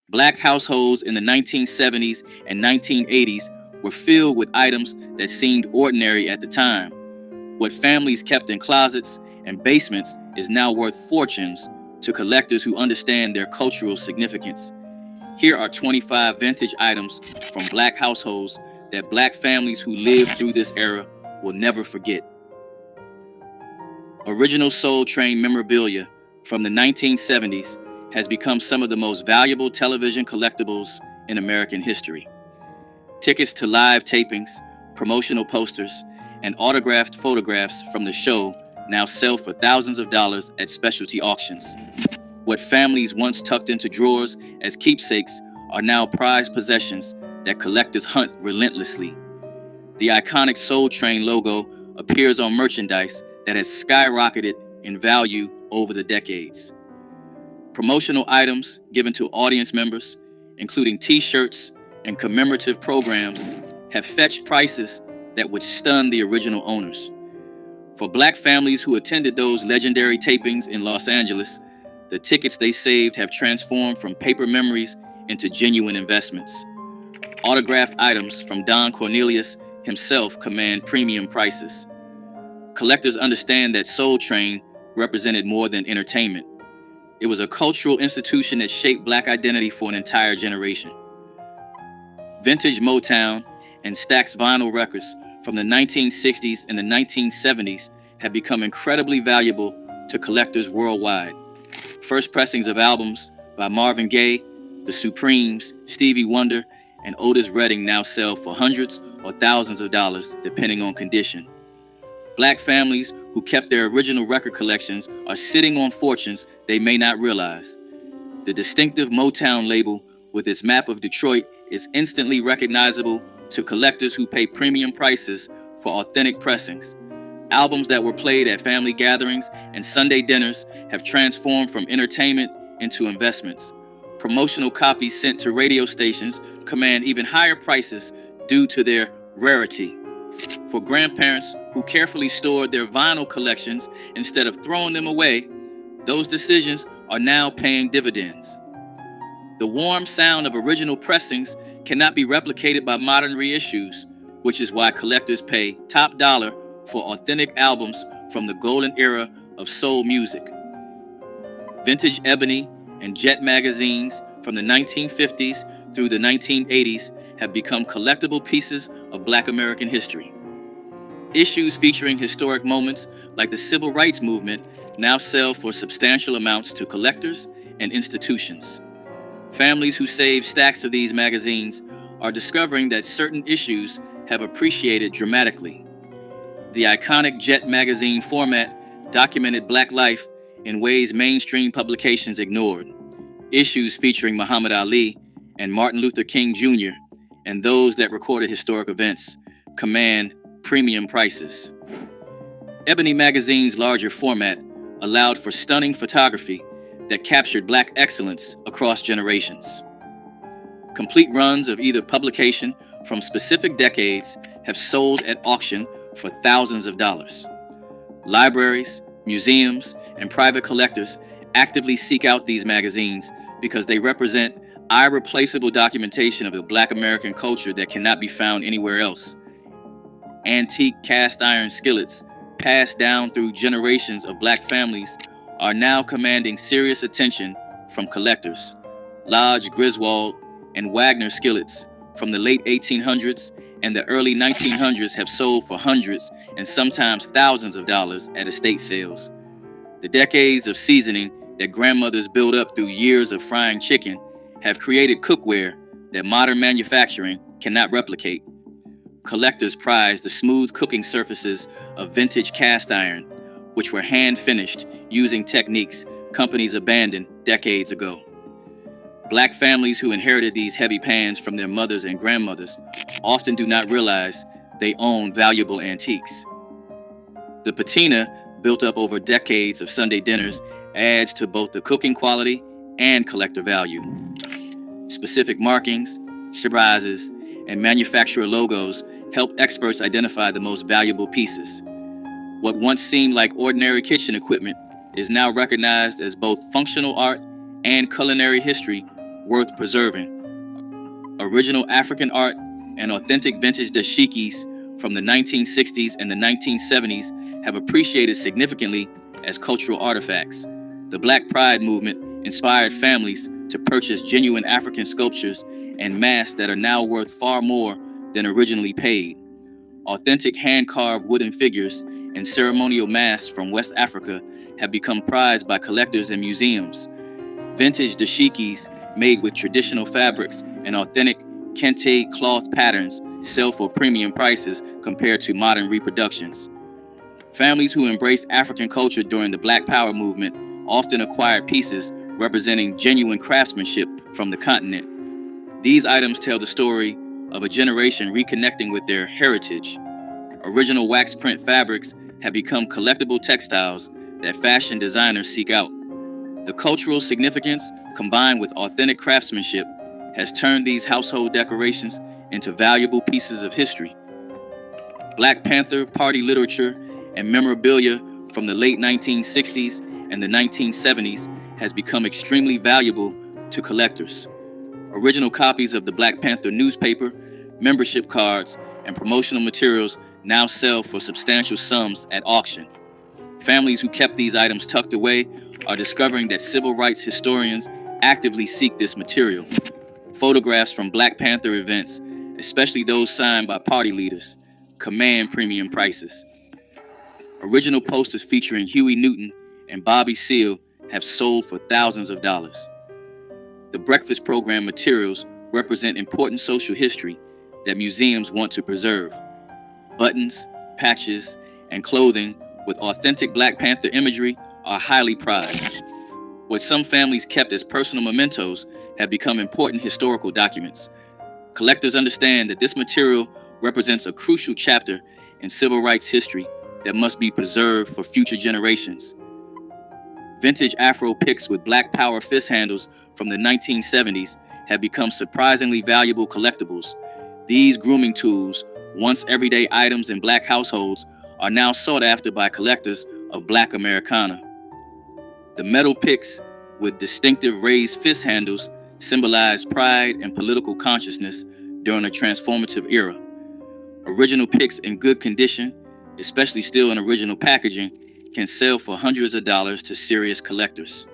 Black households in the 1970s and 1980s were filled with items that seemed ordinary at the time. What families kept in closets and basements is now worth fortunes to collectors who understand their cultural significance. Here are 25 vintage items from Black households that Black families who lived through this era will never forget. Original Soul Train memorabilia from the 1970s has become some of the most valuable television collectibles in American history. Tickets to live tapings, promotional posters, and autographed photographs from the show now sell for thousands of dollars at specialty auctions. What families once tucked into drawers as keepsakes are now prized possessions that collectors hunt relentlessly. The iconic Soul Train logo appears on merchandise that has skyrocketed in value over the decades. Promotional items given to audience members, including t-shirts and commemorative programs, have fetched prices that would stun the original owners. For Black families who attended those legendary tapings in Los Angeles, the tickets they saved have transformed from paper memories into genuine investments. Autographed items from Don Cornelius himself command premium prices. Collectors understand that Soul Train represented more than entertainment. It was a cultural institution that shaped Black identity for an entire generation. Vintage Motown and Stax vinyl records from the 1960s and the 1970s have become incredibly valuable to collectors worldwide. First pressings of albums by Marvin Gaye, The Supremes, Stevie Wonder, and Otis Redding now sell for hundreds or thousands of dollars, depending on condition. Black families who kept their original record collections are sitting on fortunes they may not realize. The distinctive Motown label with its map of Detroit is instantly recognizable to collectors who pay premium prices for authentic pressings. Albums that were played at family gatherings and Sunday dinners have transformed from entertainment into investments. Promotional copies sent to radio stations command even higher prices due to their rarity. For grandparents who carefully stored their vinyl collections instead of throwing them away, those decisions are now paying dividends. The warm sound of original pressings cannot be replicated by modern reissues, which is why collectors pay top dollar for authentic albums from the golden era of soul music. Vintage Ebony and Jet magazines from the 1950s through the 1980s have become collectible pieces of Black American history. Issues featuring historic moments like the Civil Rights Movement now sell for substantial amounts to collectors and institutions. Families who save stacks of these magazines are discovering that certain issues have appreciated dramatically. The iconic Jet magazine format documented Black life in ways mainstream publications ignored. Issues featuring Muhammad Ali and Martin Luther King Jr. and those that recorded historic events command premium prices. Ebony magazine's larger format allowed for stunning photography that captured Black excellence across generations. Complete runs of either publication from specific decades have sold at auction for thousands of dollars. Libraries, museums, and private collectors actively seek out these magazines because they represent irreplaceable documentation of the Black American culture that cannot be found anywhere else. Antique cast iron skillets, passed down through generations of Black families, are now commanding serious attention from collectors. Lodge, Griswold, and Wagner skillets from the late 1800s and the early 1900s have sold for hundreds and sometimes thousands of dollars at estate sales. The decades of seasoning that grandmothers built up through years of frying chicken have created cookware that modern manufacturing cannot replicate. Collectors prize the smooth cooking surfaces of vintage cast iron, which were hand-finished using techniques companies abandoned decades ago. Black families who inherited these heavy pans from their mothers and grandmothers often do not realize they own valuable antiques. The patina, built up over decades of Sunday dinners, adds to both the cooking quality and collector value. Specific markings, surprises, and manufacturer logos help experts identify the most valuable pieces. What once seemed like ordinary kitchen equipment is now recognized as both functional art and culinary history worth preserving. Original African art and authentic vintage dashikis from the 1960s and the 1970s have appreciated significantly as cultural artifacts. The Black Pride movement inspired families to purchase genuine African sculptures and masks that are now worth far more than originally paid. Authentic hand-carved wooden figures and ceremonial masks from West Africa have become prized by collectors and museums. Vintage dashikis made with traditional fabrics and authentic kente cloth patterns sell for premium prices compared to modern reproductions. Families who embraced African culture during the Black Power movement often acquired pieces representing genuine craftsmanship from the continent. These items tell the story of a generation reconnecting with their heritage. Original wax print fabrics have become collectible textiles that fashion designers seek out. The cultural significance, combined with authentic craftsmanship, has turned these household decorations into valuable pieces of history. Black Panther party literature and memorabilia from the late 1960s and the 1970s has become extremely valuable to collectors. Original copies of the Black Panther newspaper, membership cards, and promotional materials now sell for substantial sums at auction. Families who kept these items tucked away are discovering that civil rights historians actively seek this material. Photographs from Black Panther events, especially those signed by party leaders, command premium prices. Original posters featuring Huey Newton and Bobby Seale have sold for thousands of dollars. The breakfast program materials represent important social history that museums want to preserve. Buttons, patches, and clothing with authentic Black Panther imagery are highly prized. What some families kept as personal mementos have become important historical documents. Collectors understand that this material represents a crucial chapter in civil rights history that must be preserved for future generations. Vintage Afro picks with Black Power fist handles from the 1970s have become surprisingly valuable collectibles. These grooming tools, once everyday items in Black households, are now sought after by collectors of Black Americana. The metal picks with distinctive raised fist handles symbolize pride and political consciousness during a transformative era. Original picks in good condition, especially still in original packaging, can sell for hundreds of dollars to serious collectors.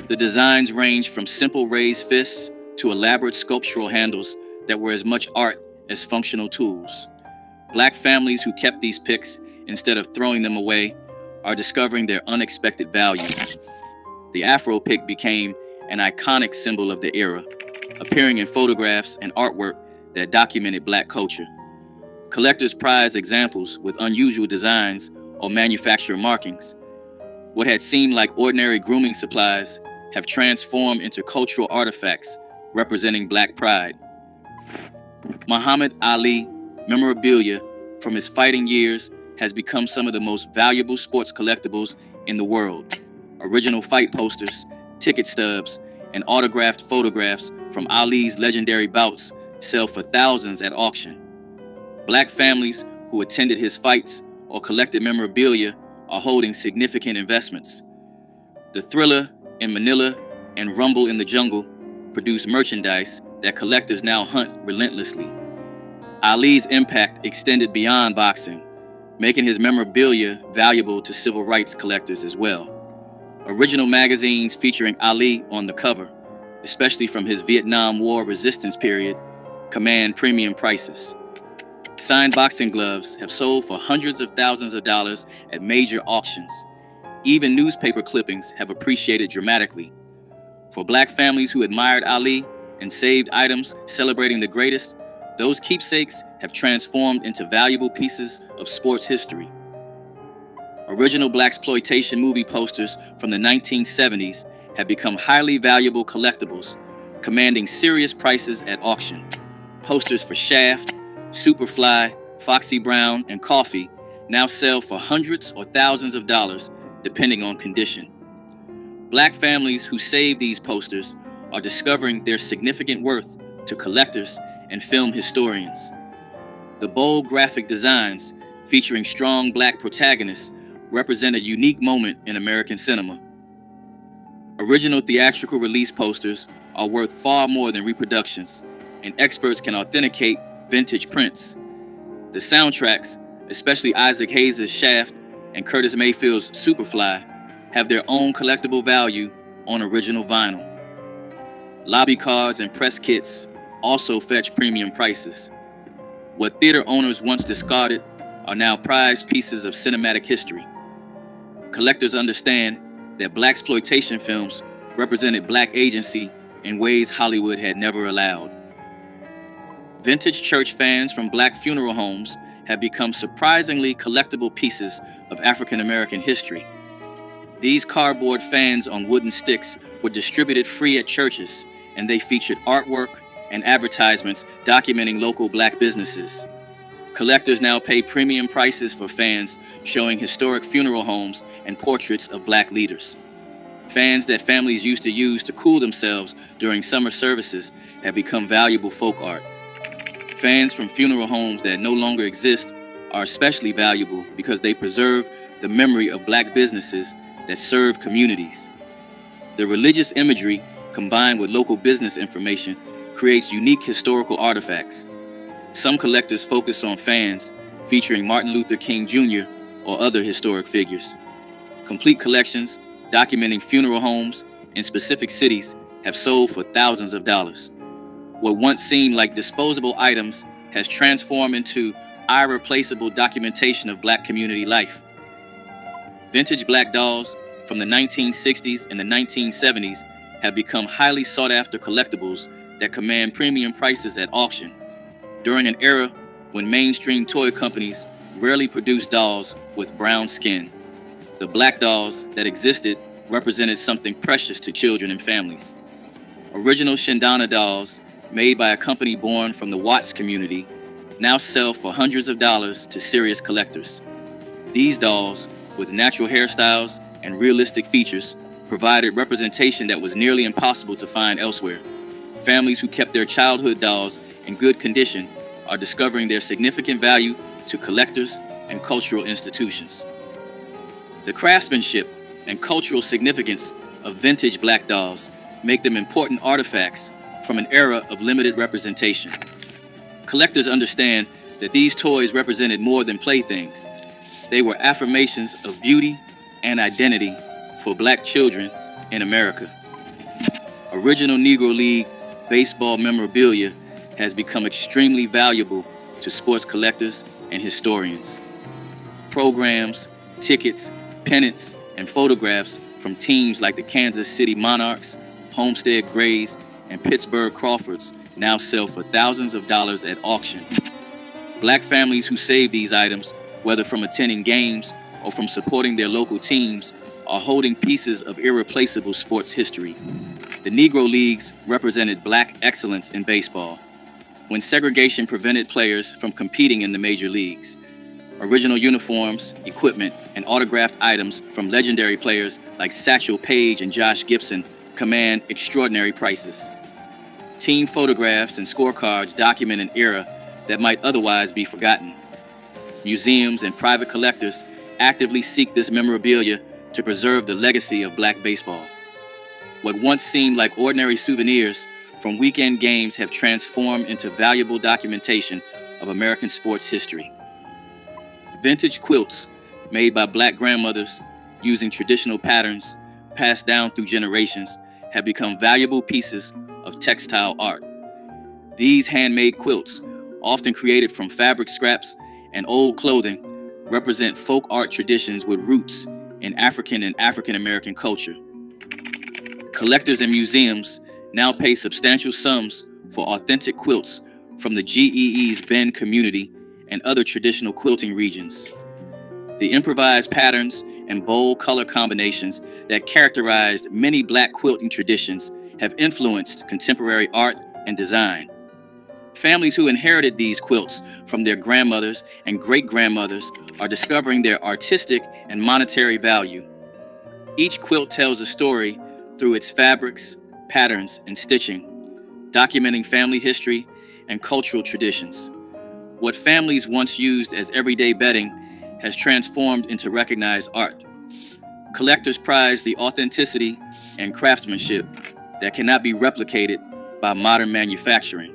The designs range from simple raised fists to elaborate sculptural handles that were as much art as functional tools. Black families who kept these picks instead of throwing them away are discovering their unexpected value. The Afro pick became an iconic symbol of the era, appearing in photographs and artwork that documented Black culture. Collectors prize examples with unusual designs or manufacturer markings. What had seemed like ordinary grooming supplies have transformed into cultural artifacts representing Black pride. Muhammad Ali memorabilia from his fighting years has become some of the most valuable sports collectibles in the world. Original fight posters, ticket stubs, and autographed photographs from Ali's legendary bouts sell for thousands at auction. Black families who attended his fights or collected memorabilia are holding significant investments. The Thriller in Manila and Rumble in the Jungle produce merchandise that collectors now hunt relentlessly. Ali's impact extended beyond boxing, making his memorabilia valuable to civil rights collectors as well. Original magazines featuring Ali on the cover, especially from his Vietnam War resistance period, command premium prices. Signed boxing gloves have sold for hundreds of thousands of dollars at major auctions. Even newspaper clippings have appreciated dramatically. For Black families who admired Ali and saved items celebrating the greatest, those keepsakes have transformed into valuable pieces of sports history. Original blaxploitation movie posters from the 1970s have become highly valuable collectibles, commanding serious prices at auction. Posters for Shaft, Superfly, Foxy Brown, and Coffee now sell for hundreds or thousands of dollars, depending on condition. Black families who save these posters are discovering their significant worth to collectors and film historians. The bold graphic designs featuring strong Black protagonists represent a unique moment in American cinema. Original theatrical release posters are worth far more than reproductions, and experts can authenticate vintage prints. The soundtracks, especially Isaac Hayes' Shaft and Curtis Mayfield's Superfly, have their own collectible value on original vinyl. Lobby cards and press kits also fetch premium prices. What theater owners once discarded are now prized pieces of cinematic history. Collectors understand that blaxploitation films represented black agency in ways Hollywood had never allowed. Vintage church fans from black funeral homes have become surprisingly collectible pieces of African American history. These cardboard fans on wooden sticks were distributed free at churches, and they featured artwork and advertisements documenting local black businesses. Collectors now pay premium prices for fans showing historic funeral homes and portraits of black leaders. Fans that families used to use to cool themselves during summer services have become valuable folk art. Fans from funeral homes that no longer exist are especially valuable because they preserve the memory of black businesses that serve communities. The religious imagery, combined with local business information, creates unique historical artifacts. Some collectors focus on fans featuring Martin Luther King Jr. or other historic figures. Complete collections documenting funeral homes in specific cities have sold for thousands of dollars. What once seemed like disposable items has transformed into irreplaceable documentation of black community life. Vintage black dolls from the 1960s and the 1970s have become highly sought-after collectibles that command premium prices at auction. During an era when mainstream toy companies rarely produced dolls with brown skin, the black dolls that existed represented something precious to children and families. Original Shindana dolls, made by a company born from the Watts community, now sell for hundreds of dollars to serious collectors. These dolls, with natural hairstyles and realistic features, provided representation that was nearly impossible to find elsewhere. Families who kept their childhood dolls in good condition are discovering their significant value to collectors and cultural institutions. The craftsmanship and cultural significance of vintage black dolls make them important artifacts from an era of limited representation. Collectors understand that these toys represented more than playthings. They were affirmations of beauty and identity for black children in America. Original Negro League baseball memorabilia has become extremely valuable to sports collectors and historians. Programs, tickets, pennants, and photographs from teams like the Kansas City Monarchs, Homestead Grays, and Pittsburgh Crawfords now sell for thousands of dollars at auction. Black families who save these items, whether from attending games or from supporting their local teams, are holding pieces of irreplaceable sports history. The Negro Leagues represented black excellence in baseball, when segregation prevented players from competing in the major leagues. Original uniforms, equipment, and autographed items from legendary players like Satchel Paige and Josh Gibson command extraordinary prices. Team photographs and scorecards document an era that might otherwise be forgotten. Museums and private collectors actively seek this memorabilia to preserve the legacy of black baseball. What once seemed like ordinary souvenirs from weekend games have transformed into valuable documentation of American sports history. Vintage quilts made by black grandmothers using traditional patterns passed down through generations have become valuable pieces of textile art. These handmade quilts, often created from fabric scraps and old clothing, represent folk art traditions with roots in African and African American culture. Collectors and museums now pay substantial sums for authentic quilts from the GEE's Bend community and other traditional quilting regions. The improvised patterns and bold color combinations that characterized many black quilting traditions have influenced contemporary art and design. Families who inherited these quilts from their grandmothers and great-grandmothers are discovering their artistic and monetary value. Each quilt tells a story through its fabrics, patterns, and stitching, documenting family history and cultural traditions. What families once used as everyday bedding has transformed into recognized art. Collectors prize the authenticity and craftsmanship that cannot be replicated by modern manufacturing.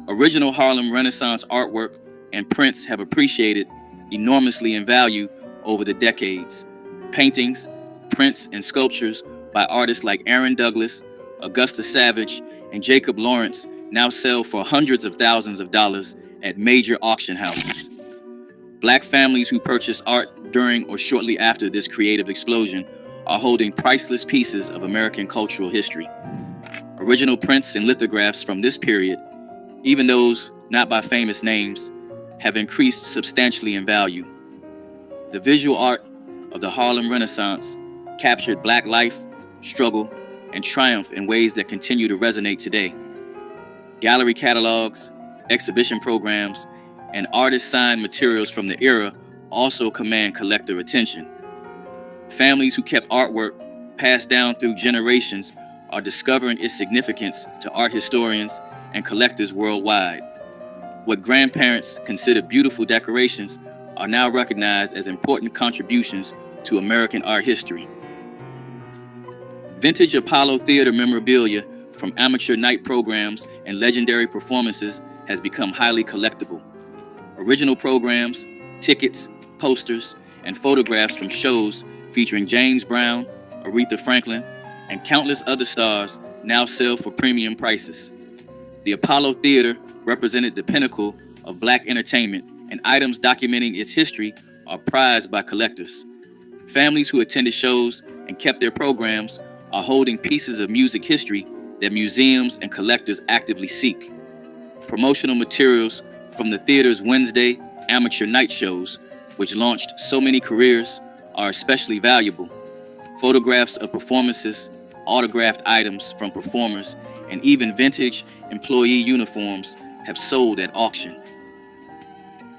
Original Harlem Renaissance artwork and prints have appreciated enormously in value over the decades. Paintings, prints, and sculptures by artists like Aaron Douglas, Augusta Savage, and Jacob Lawrence now sell for hundreds of thousands of dollars at major auction houses. Black families who purchased art during or shortly after this creative explosion are holding priceless pieces of American cultural history. Original prints and lithographs from this period, even those not by famous names, have increased substantially in value. The visual art of the Harlem Renaissance captured Black life, struggle, and triumph in ways that continue to resonate today. Gallery catalogs, exhibition programs, and artist-signed materials from the era also command collector attention. Families who kept artwork passed down through generations are discovering its significance to art historians and collectors worldwide. What grandparents considered beautiful decorations are now recognized as important contributions to American art history. Vintage Apollo Theater memorabilia from amateur night programs and legendary performances has become highly collectible. Original programs, tickets, posters, and photographs from shows featuring James Brown, Aretha Franklin, and countless other stars now sell for premium prices. The Apollo Theater represented the pinnacle of Black entertainment, and items documenting its history are prized by collectors. Families who attended shows and kept their programs are holding pieces of music history that museums and collectors actively seek. Promotional materials from the theater's Wednesday amateur night shows, which launched so many careers, are especially valuable. Photographs of performances, autographed items from performers, and even vintage employee uniforms have sold at auction.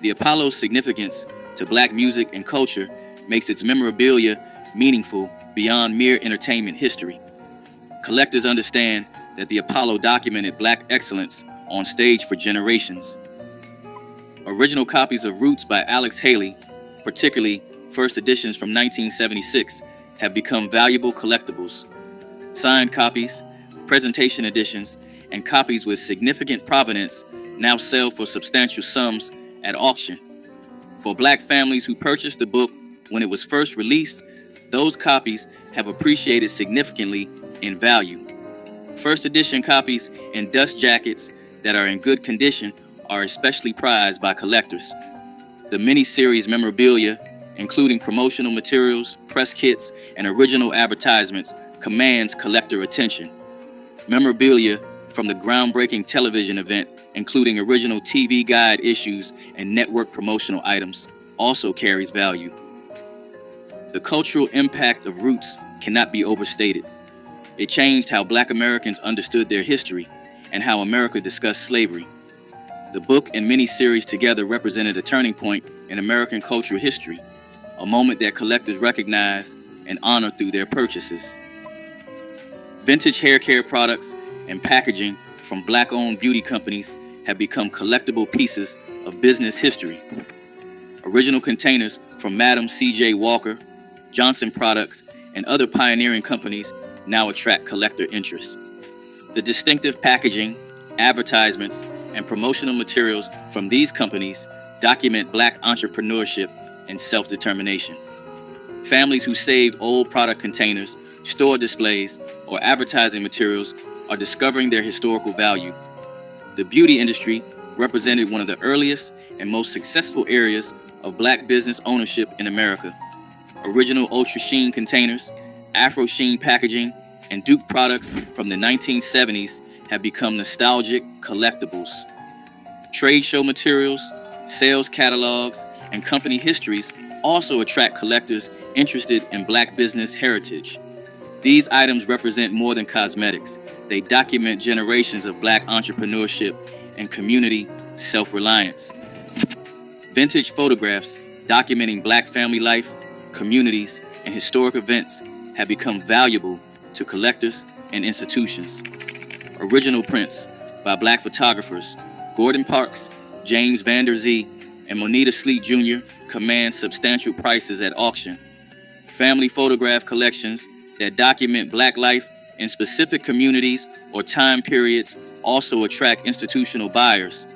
The Apollo's significance to Black music and culture makes its memorabilia meaningful beyond mere entertainment history. Collectors understand that the Apollo documented Black excellence on stage for generations. Original copies of Roots by Alex Haley, particularly first editions from 1976, have become valuable collectibles. Signed copies, presentation editions, and copies with significant provenance now sell for substantial sums at auction. For Black families who purchased the book when it was first released, those copies have appreciated significantly in value. First edition copies in dust jackets that are in good condition are especially prized by collectors. The mini-series memorabilia, including promotional materials, press kits, and original advertisements, commands collector attention. Memorabilia from the groundbreaking television event, including original TV guide issues and network promotional items, also carries value. The cultural impact of Roots cannot be overstated. It changed how Black Americans understood their history and how America discussed slavery. The book and mini-series together represented a turning point in American cultural history, a moment that collectors recognize and honor through their purchases. Vintage hair care products and packaging from Black-owned beauty companies have become collectible pieces of business history. Original containers from Madam C.J. Walker, Johnson Products, and other pioneering companies now attract collector interest. The distinctive packaging, advertisements, and promotional materials from these companies document Black entrepreneurship and self-determination. Families who saved old product containers, store displays, or advertising materials are discovering their historical value. The beauty industry represented one of the earliest and most successful areas of Black business ownership in America. Original Ultra Sheen containers, Afro Sheen packaging, and Duke products from the 1970s have become nostalgic collectibles. Trade show materials, sales catalogs, and company histories also attract collectors interested in Black business heritage. These items represent more than cosmetics. They document generations of Black entrepreneurship and community self-reliance. Vintage photographs documenting Black family life, communities, and historic events have become valuable to collectors and institutions. Original prints by Black photographers Gordon Parks, James Vander Zee, and Moneta Sleet Jr. command substantial prices at auction. Family photograph collections that document Black life in specific communities or time periods also attract institutional buyers.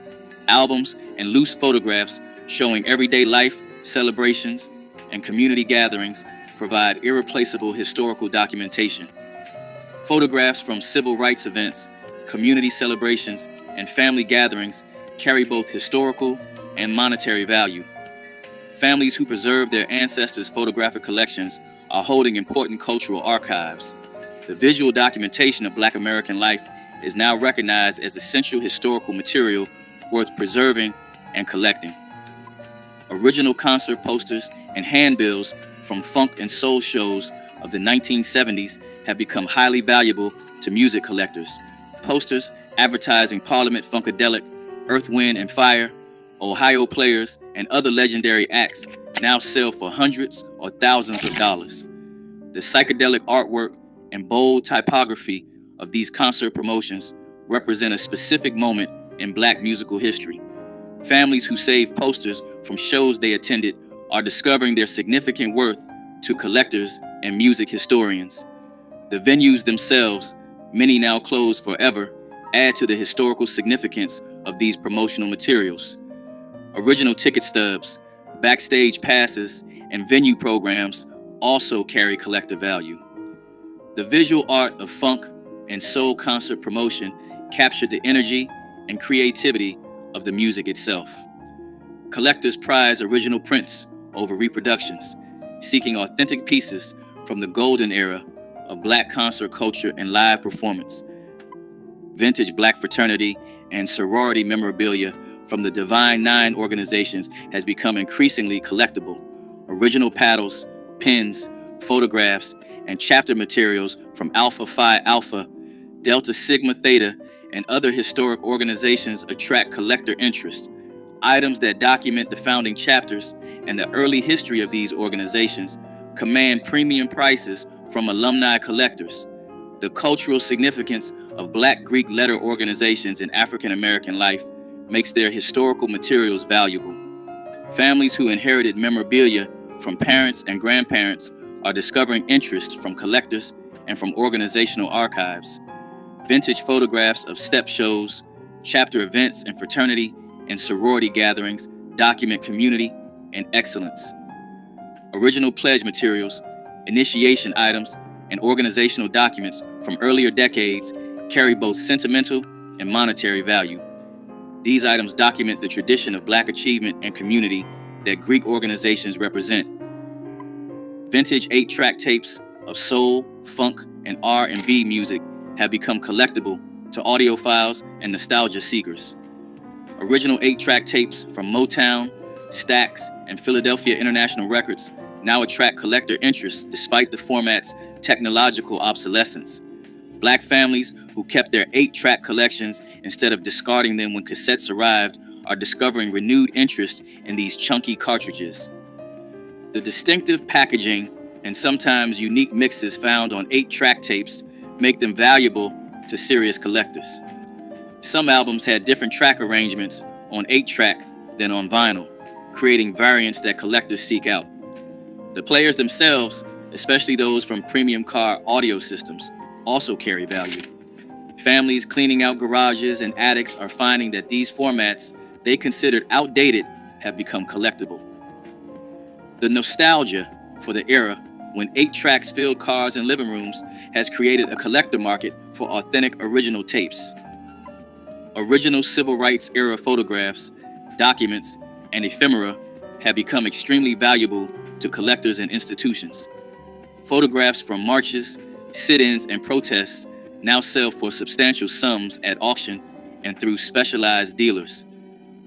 Albums and loose photographs showing everyday life, celebrations, and community gatherings provide irreplaceable historical documentation. Photographs from civil rights events, community celebrations, and family gatherings carry both historical and monetary value. Families who preserve their ancestors' photographic collections are holding important cultural archives. The visual documentation of Black American life is now recognized as essential historical material worth preserving and collecting. Original concert posters and handbills from funk and soul shows of the 1970s have become highly valuable to music collectors. Posters advertising Parliament Funkadelic, Earth, Wind and Fire, Ohio Players, and other legendary acts now sell for hundreds or thousands of dollars. The psychedelic artwork and bold typography of these concert promotions represent a specific moment in Black musical history. Families who save posters from shows they attended are discovering their significant worth to collectors and music historians. The venues themselves, many now closed forever, add to the historical significance of these promotional materials. Original ticket stubs, backstage passes, and venue programs also carry collective value. The visual art of funk and soul concert promotion captured the energy and creativity of the music itself. Collectors prize original prints over reproductions, seeking authentic pieces from the golden era of Black concert culture and live performance. Vintage Black fraternity and sorority memorabilia from the Divine Nine organizations has become increasingly collectible. Original paddles, pins, photographs, and chapter materials from Alpha Phi Alpha, Delta Sigma Theta, and other historic organizations attract collector interest. Items that document the founding chapters and the early history of these organizations command premium prices from alumni collectors. The cultural significance of Black Greek letter organizations in African American life makes their historical materials valuable. Families who inherited memorabilia from parents and grandparents are discovering interest from collectors and from organizational archives. Vintage photographs of step shows, chapter events, and fraternity and sorority gatherings document community and excellence. Original pledge materials, initiation items, and organizational documents from earlier decades carry both sentimental and monetary value. These items document the tradition of Black achievement and community that Greek organizations represent. Vintage 8-track tapes of soul, funk, and R&B music have become collectible to audiophiles and nostalgia seekers. Original 8-track tapes from Motown, Stax, and Philadelphia International Records now attract collector interest despite the format's technological obsolescence. Black families who kept their 8-track collections instead of discarding them when cassettes arrived are discovering renewed interest in these chunky cartridges. The distinctive packaging and sometimes unique mixes found on 8-track tapes make them valuable to serious collectors. Some albums had different track arrangements on 8-track than on vinyl, creating variants that collectors seek out. The players themselves, especially those from premium car audio systems, also carry value. Families cleaning out garages and attics are finding that these formats they considered outdated have become collectible. The nostalgia for the era when 8 tracks filled cars and living rooms has created a collector market for authentic original tapes. Original civil rights era photographs, documents, and ephemera have become extremely valuable to collectors and institutions. Photographs from marches, sit-ins, and protests now sell for substantial sums at auction and through specialized dealers.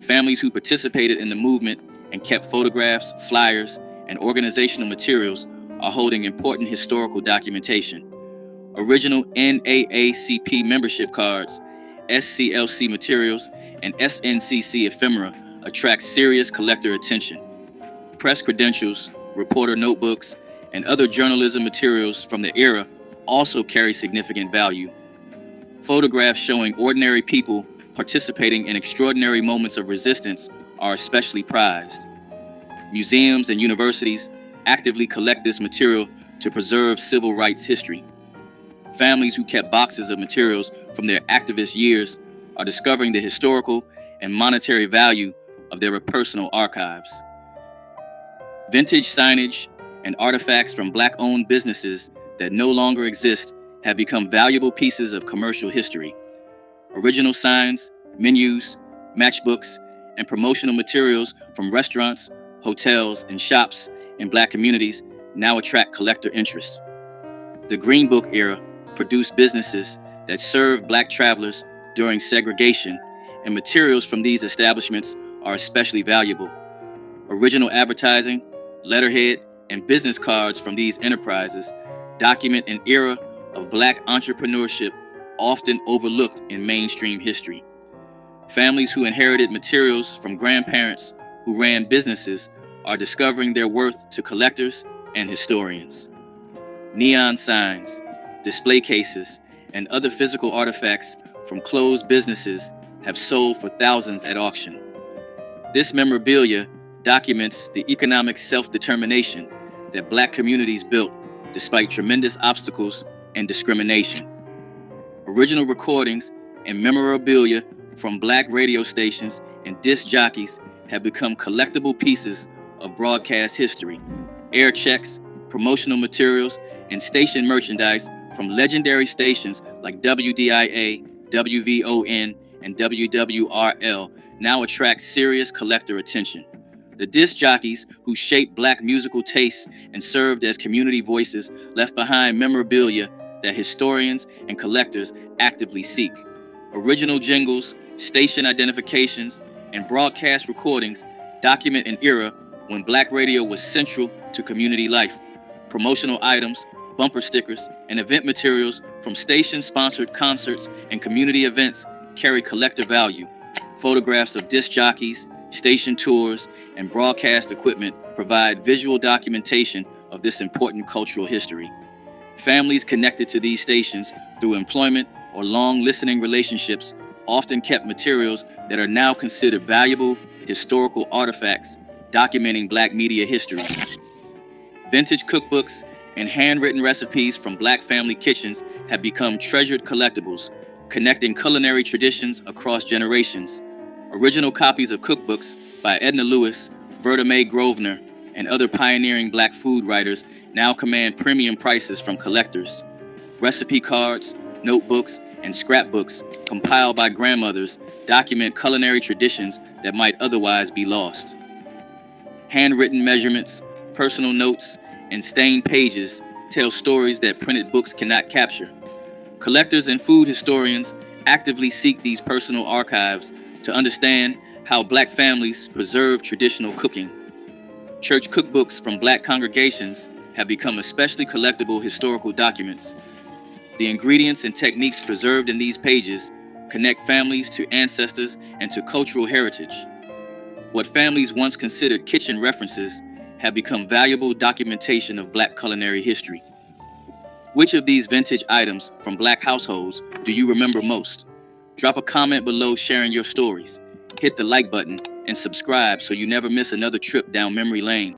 Families who participated in the movement and kept photographs, flyers, and organizational materials are holding important historical documentation. Original NAACP membership cards, SCLC materials, and SNCC ephemera attract serious collector attention. Press credentials, reporter notebooks, and other journalism materials from the era also carry significant value. Photographs showing ordinary people participating in extraordinary moments of resistance are especially prized. Museums and universities actively collect this material to preserve civil rights history. Families who kept boxes of materials from their activist years are discovering the historical and monetary value of their personal archives. Vintage signage and artifacts from Black-owned businesses that no longer exist have become valuable pieces of commercial history. Original signs, menus, matchbooks, and promotional materials from restaurants, hotels, and shops in Black communities now attract collector interest. The Green Book era produced businesses that served Black travelers during segregation, and materials from these establishments are especially valuable. Original advertising, letterhead, and business cards from these enterprises document an era of Black entrepreneurship often overlooked in mainstream history. Families who inherited materials from grandparents who ran businesses are discovering their worth to collectors and historians. Neon signs, display cases, and other physical artifacts from closed businesses have sold for thousands at auction. This memorabilia documents the economic self-determination that Black communities built despite tremendous obstacles and discrimination. Original recordings and memorabilia from Black radio stations and disc jockeys have become collectible pieces of broadcast history. Air checks, promotional materials, and station merchandise from legendary stations like WDIA, WVON, and WWRL now attract serious collector attention. The disc jockeys who shaped Black musical tastes and served as community voices left behind memorabilia that historians and collectors actively seek. Original jingles, station identifications, and broadcast recordings document an era when Black radio was central to community life. Promotional items, bumper stickers, and event materials from station-sponsored concerts and community events carry collector value. Photographs of disc jockeys, station tours, and broadcast equipment provide visual documentation of this important cultural history. Families connected to these stations through employment or long listening relationships often kept materials that are now considered valuable historical artifacts documenting Black media history. Vintage cookbooks and handwritten recipes from Black family kitchens have become treasured collectibles, connecting culinary traditions across generations. Original copies of cookbooks by Edna Lewis, Verta Mae Grosvenor, and other pioneering Black food writers now command premium prices from collectors. Recipe cards, notebooks, and scrapbooks compiled by grandmothers document culinary traditions that might otherwise be lost. Handwritten measurements, personal notes, and stained pages tell stories that printed books cannot capture. Collectors and food historians actively seek these personal archives to understand how Black families preserve traditional cooking. Church cookbooks from Black congregations have become especially collectible historical documents. The ingredients and techniques preserved in these pages connect families to ancestors and to cultural heritage. What families once considered kitchen references have become valuable documentation of Black culinary history. Which of these vintage items from Black households do you remember most? Drop a comment below sharing your stories. Hit the like button and subscribe so you never miss another trip down memory lane.